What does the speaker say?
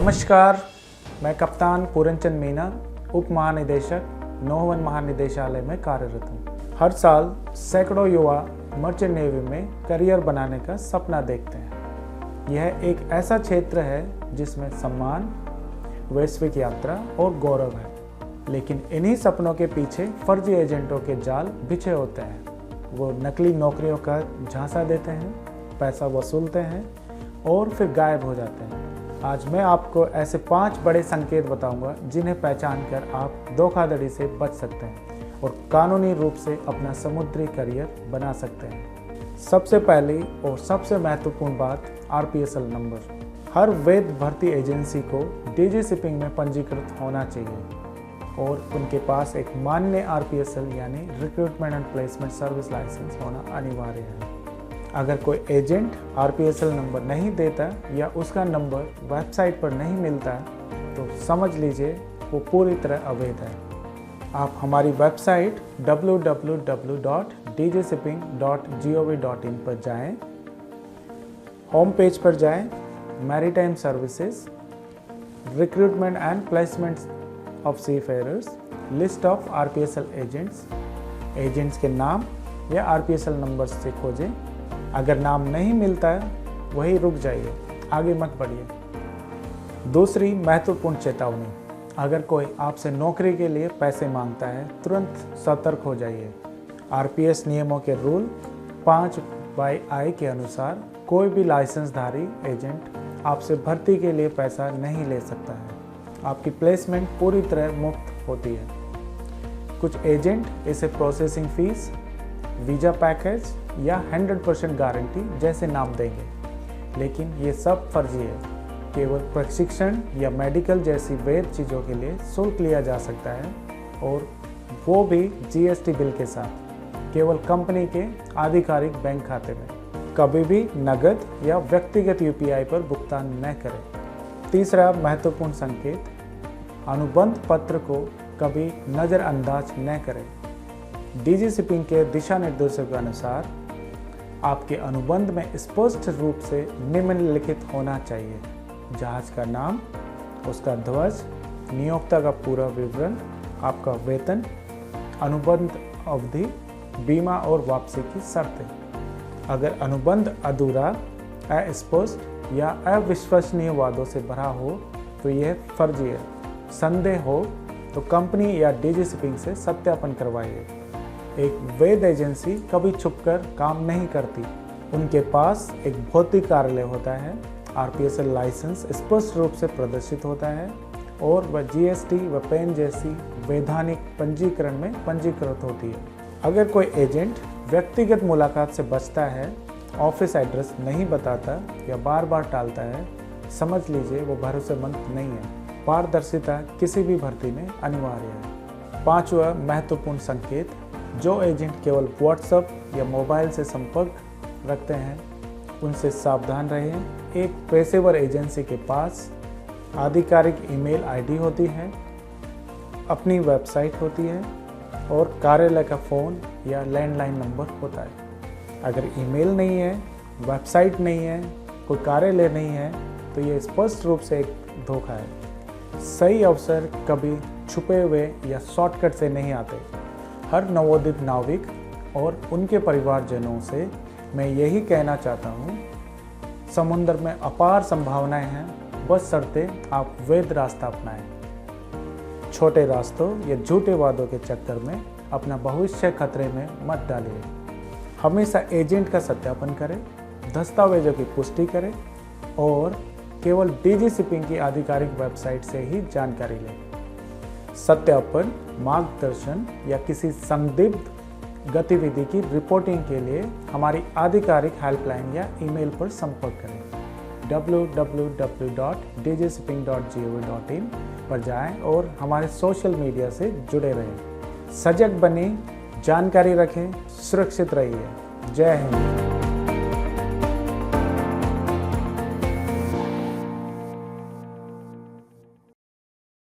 नमस्कार, मैं कप्तान पूरनचंद मीना, उप महानिदेशक नौवन महानिदेशालय में कार्यरत हूँ। हर साल सैकड़ों युवा मर्चेंट नेवी में करियर बनाने का सपना देखते हैं। यह एक ऐसा क्षेत्र है जिसमें सम्मान, वैश्विक यात्रा और गौरव है, लेकिन इन्हीं सपनों के पीछे फर्जी एजेंटों के जाल बिछे होते हैं। वो नकली नौकरियों का झांसा देते हैं, पैसा वसूलते हैं और फिर गायब हो जाते हैं। आज मैं आपको ऐसे 5 बड़े संकेत बताऊंगा जिन्हें पहचान कर आप धोखाधड़ी से बच सकते हैं और कानूनी रूप से अपना समुद्री करियर बना सकते हैं। सबसे पहली और सबसे महत्वपूर्ण बात RPSL नंबर। हर वैध भर्ती एजेंसी को DG शिपिंग में पंजीकृत होना चाहिए और उनके पास एक मान्य RPSL यानी recruitment and placement service licence होना अनिवार्य है। अगर कोई एजेंट RPSL नंबर नहीं देता या उसका नंबर वेबसाइट पर नहीं मिलता तो समझ लीजिए वो पूरी तरह अवैध है। आप हमारी वेबसाइट www.dgshipping.gov.in पर जाएं, होम पेज पर जाएं, maritime services, recruitment and placement of seafarers, list of RPSL agents के नाम या RPSL नंबर से खोजें। अगर नाम नहीं मिलता है वहीं रुक जाइए, आगे मत बढ़िए। दूसरी महत्वपूर्ण चेतावनी, अगर कोई आपसे नौकरी के लिए पैसे मांगता है तुरंत सतर्क हो जाइए। RPS नियमों के रूल 5/I के अनुसार कोई भी लाइसेंसधारी एजेंट आपसे भर्ती के लिए पैसा नहीं ले सकता है। आपकी प्लेसमेंट पूरी तरह मुफ्त होती है। कुछ एजेंट इसे प्रोसेसिंग फीस, वीज़ा पैकेज या 100% गारंटी जैसे नाम देंगे, लेकिन ये सब फर्जी है। केवल प्रशिक्षण या मेडिकल जैसी वैध चीज़ों के लिए शुल्क लिया जा सकता है और वो भी GST बिल के साथ, केवल कंपनी के आधिकारिक बैंक खाते में। कभी भी नकद या व्यक्तिगत UPI पर भुगतान न करें। तीसरा महत्वपूर्ण संकेत, अनुबंध पत्र को कभी नज़रअंदाज न करें। DG शिपिंग के दिशा निर्देशों के अनुसार आपके अनुबंध में स्पष्ट रूप से निम्नलिखित होना चाहिए: जहाज का नाम, उसका ध्वज, नियोक्ता का पूरा विवरण, आपका वेतन, अनुबंध अवधि, बीमा और वापसी की शर्तें। अगर अनुबंध अधूरा, अस्पष्ट या अविश्वसनीय वादों से भरा हो तो यह फर्जी है। संदेह हो तो कंपनी या DG शिपिंग से सत्यापन करवाइए। एक वैध एजेंसी कभी छुपकर काम नहीं करती। उनके पास एक भौतिक कार्यालय होता है, RPSL लाइसेंस स्पष्ट रूप से प्रदर्शित होता है और वह GST व PAN जैसी वैधानिक पंजीकरण में पंजीकृत होती है। अगर कोई एजेंट व्यक्तिगत मुलाकात से बचता है, ऑफिस एड्रेस नहीं बताता या बार बार टालता है, समझ लीजिए वो भरोसेमंद नहीं है। पारदर्शिता किसी भी भर्ती में अनिवार्य है। 5वां महत्वपूर्ण संकेत, जो एजेंट केवल WhatsApp या मोबाइल से संपर्क रखते हैं उनसे सावधान रहें। एक पेशेवर एजेंसी के पास आधिकारिक ईमेल ID होती है, अपनी वेबसाइट होती है और कार्यालय का फ़ोन या लैंडलाइन नंबर होता है। अगर ईमेल नहीं है, वेबसाइट नहीं है, कोई कार्यालय नहीं है तो ये स्पष्ट रूप से एक धोखा है। सही अवसर कभी छुपे हुए या शॉर्टकट से नहीं आते। हर नवोदित नाविक और उनके परिवारजनों से मैं यही कहना चाहता हूँ, समुद्र में अपार संभावनाएं हैं, बस शर्ते आप वैध रास्ता अपनाएं। छोटे रास्तों या झूठे वादों के चक्कर में अपना भविष्य खतरे में मत डालिए। हमेशा एजेंट का सत्यापन करें, दस्तावेजों की पुष्टि करें और केवल DG शिपिंग की आधिकारिक वेबसाइट से ही जानकारी लें। सत्यापन, मार्गदर्शन या किसी संदिग्ध गतिविधि की रिपोर्टिंग के लिए हमारी आधिकारिक हेल्पलाइन या ईमेल पर संपर्क करें। www.dgshipping.gov.in पर जाएं और हमारे सोशल मीडिया से जुड़े रहें। सजग बने, जानकारी रखें, सुरक्षित रहिए। जय हिंद।